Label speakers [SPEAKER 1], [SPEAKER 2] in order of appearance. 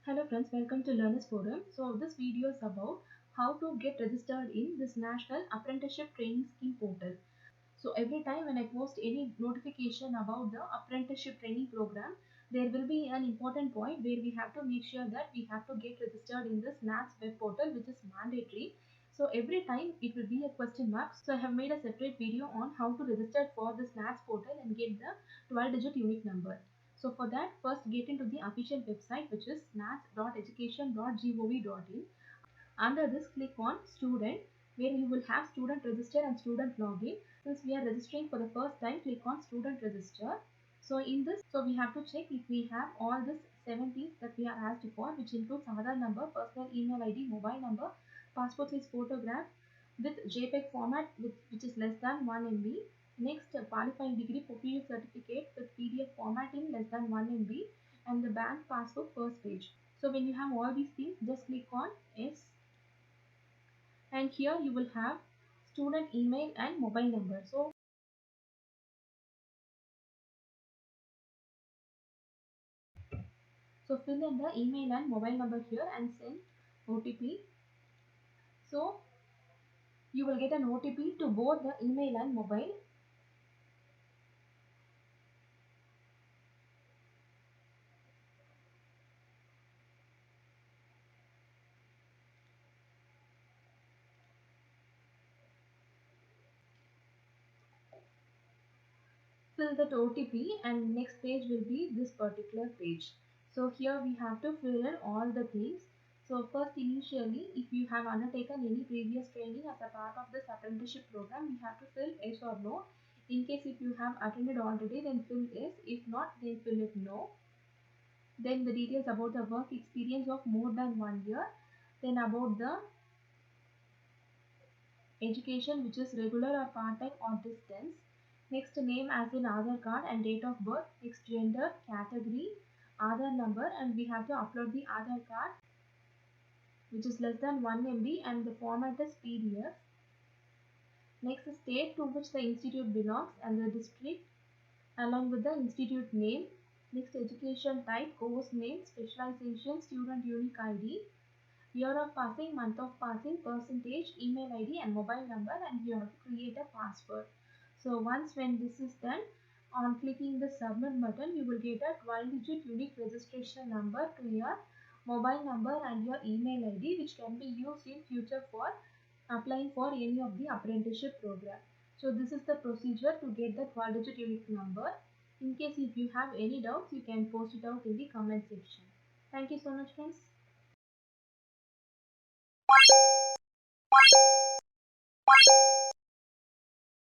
[SPEAKER 1] Hello friends, welcome to Learners Forum. So this video is about how to get registered in this National Apprenticeship Training Scheme portal. So every time when I post any notification about the apprenticeship training program, there will be an important point where we have to make sure that we have to get registered in this NATS web portal, which is mandatory. So every time it will be a question mark. So I have made a separate video on how to register for this NATS portal and get the 12-digit unique number. So for that, first get into the official website, which is nats.education.gov.in. Under this, click on student, where you will have student register and student login. Since we are registering for the first time, click on student register. So in this, we have to check if we have all this 7 things that we are asked for, which includes Aadhaar number, personal email ID, mobile number, passport size photograph with JPEG format which is less than 1 MB. Next, qualifying degree POP certificate with PDF format in less than 1 MB, and the bank passbook first page. So when you have all these things, just click on yes, and here you will have student email and mobile number. So fill in the email and mobile number here and send OTP. So you will get an OTP to both the email and mobile. Fill that OTP and next page will be this particular page. So here we have to fill in all the things. So first, initially, if you have undertaken any previous training as a part of this apprenticeship program, we have to fill yes or no. In case if you have attended already, then fill yes. If not, then fill it no. Then the details about the work experience of more than 1 year. Then about the education, which is regular or part-time or distance. Next, name as in Aadhaar card and date of birth. Next, gender, category, Aadhaar number, and we have to upload the Aadhaar card, which is less than 1 MB, and the format is PDF. Next, state to which the institute belongs and the district along with the institute name. Next, education type, course name, specialization, student unique ID, year of passing, month of passing, percentage, email ID and mobile number, and you have to create a password. So once when this is done, on clicking the submit button, you will get a 12-digit unique registration number to your mobile number and your email ID, which can be used in future for applying for any of the apprenticeship program. So this is the procedure to get the 12-digit unique number. In case if you have any doubts, you can post it out in the comment section. Thank you so much, friends.